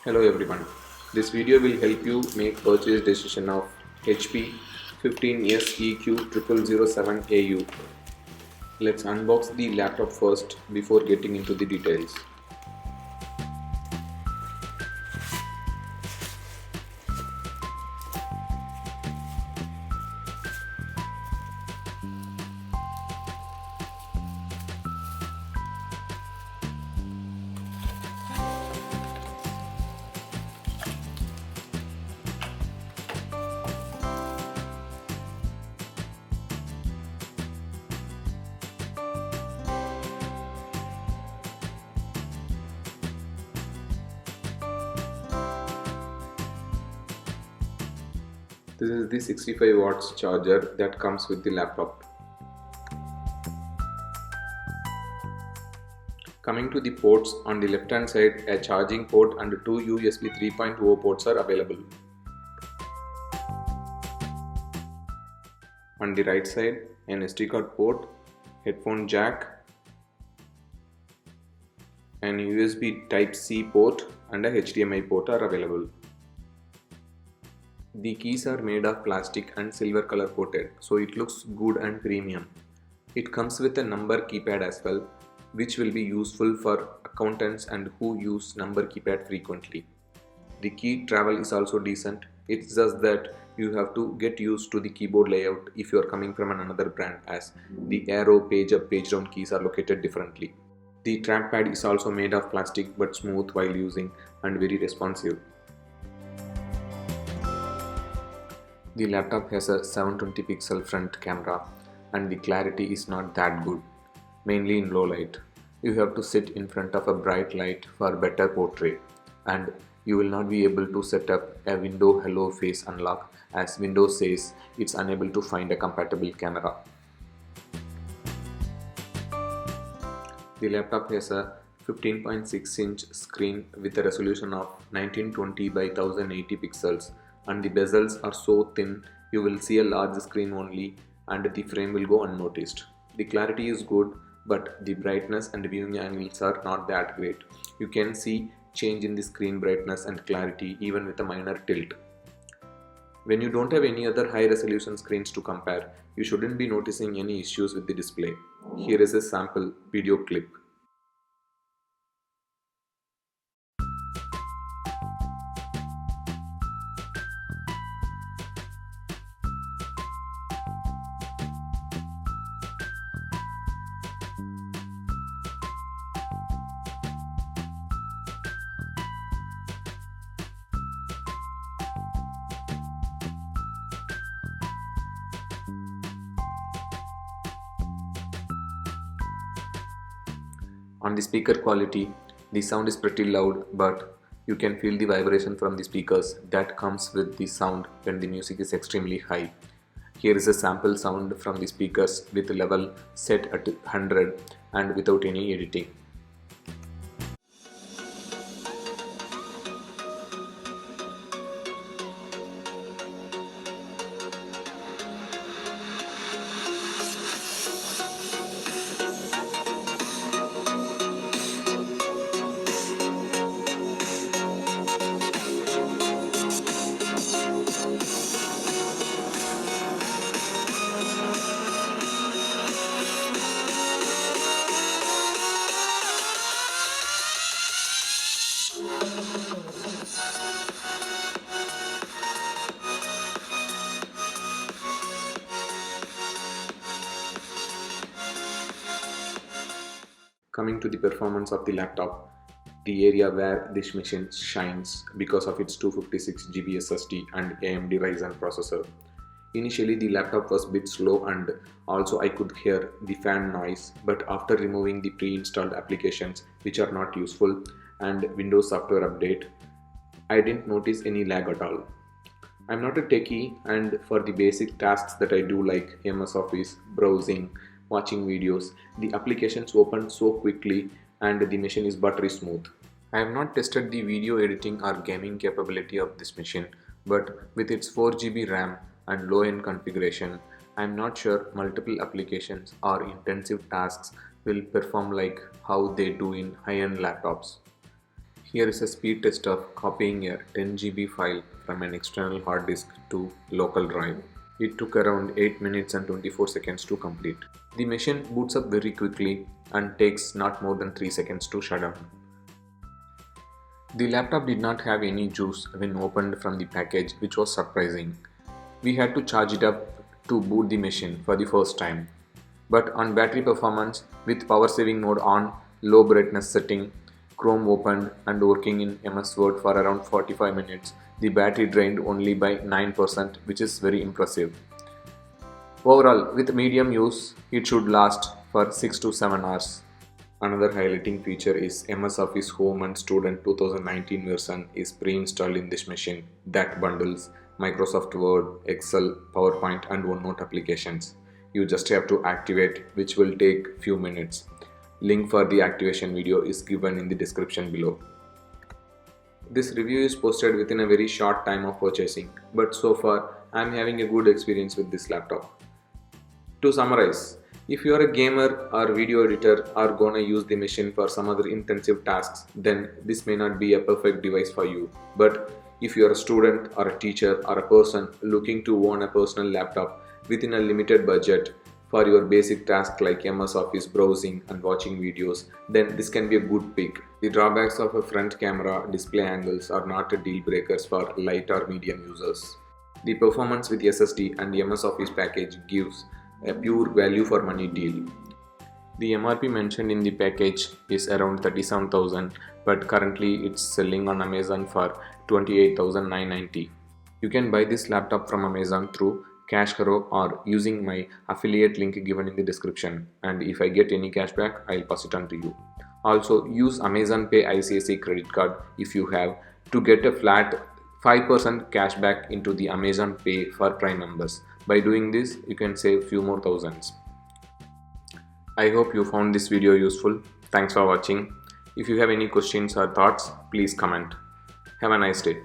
Hello everyone. This video will help you make purchase decision of HP 15S EQ 0007AU. Let's unbox the laptop first before getting into the details. This is the 65 watts charger that comes with the laptop. Coming to the ports, on the left hand side a charging port and two USB 3.0 ports are available. On the right side an SD card port, headphone jack, an USB Type-C port and a HDMI port are available. The keys are made of plastic and silver color coated, so it looks good and premium. It comes with a number keypad as well, which will be useful for accountants and who use number keypad frequently. The key travel is also decent. It's just that you have to get used to the keyboard layout if you are coming from another brand, as the arrow, page up, page down keys are located differently. The trackpad is also made of plastic but smooth while using and very responsive. The laptop has a 720 pixel front camera and the clarity is not that good, mainly in low light. You have to sit in front of a bright light for better portrait, and you will not be able to set up a window hello face unlock, as Windows says it's unable to find a compatible camera. The laptop has a 15.6-inch screen with a resolution of 1920 by 1080 pixels, and the bezels are so thin you will see a large screen only and the frame will go unnoticed. The clarity is good, but the brightness and viewing angles are not that great. You can see change in the screen brightness and clarity even with a minor tilt. When you don't have any other high resolution screens to compare, you shouldn't be noticing any issues with the display. Here is a sample video clip. On the speaker quality, the sound is pretty loud, but you can feel the vibration from the speakers that comes with the sound when the music is extremely high. Here is a sample sound from the speakers with level set at 100 and without any editing. Coming to the performance of the laptop, the area where this machine shines because of its 256 GB SSD and AMD Ryzen processor. Initially the laptop was a bit slow and also I could hear the fan noise, but after removing the pre-installed applications which are not useful and Windows software update, I didn't notice any lag at all. I'm not a techie, and for the basic tasks that I do like MS Office, browsing, watching videos, the applications open so quickly and the machine is buttery smooth. I have not tested the video editing or gaming capability of this machine, but with its 4 GB RAM and low-end configuration, I am not sure multiple applications or intensive tasks will perform like how they do in high-end laptops. Here is a speed test of copying a 10 GB file from an external hard disk to local drive. It took around 8 minutes and 24 seconds to complete. The machine boots up very quickly and takes not more than 3 seconds to shut down. The laptop did not have any juice when opened from the package, which was surprising. We had to charge it up to boot the machine for the first time. But on battery performance, with power saving mode on, low brightness setting, Chrome opened and working in MS Word for around 45 minutes, the battery drained only by 9%, which is very impressive. Overall, with medium use, it should last for 6 to 7 hours. Another highlighting feature is MS Office Home and Student 2019 version is pre-installed in this machine that bundles Microsoft Word, Excel, PowerPoint and OneNote applications. You just have to activate, which will take few minutes. Link for the activation video is given in the description below. This review is posted within a very short time of purchasing, but so far I am having a good experience with this laptop. To summarize, if you are a gamer or video editor or gonna use the machine for some other intensive tasks, then this may not be a perfect device for you. But if you are a student or a teacher or a person looking to own a personal laptop within a limited budget for your basic tasks like MS Office browsing and watching videos, then this can be a good pick. The drawbacks of a front camera display angles are not deal breakers for light or medium users. The performance with SSD and MS Office package gives a pure value for money deal. The MRP mentioned in the package is around 37,000, but currently it's selling on Amazon for 28,990. You can buy this laptop from Amazon through Cashkaro or using my affiliate link given in the description, and if I get any cashback, I'll pass it on to you. Also, use Amazon Pay ICICI credit card if you have to get a flat 5% cashback into the Amazon Pay for Prime members. By doing this, you can save few more thousands. I hope you found this video useful. Thanks for watching. If you have any questions or thoughts, please comment. Have a nice day.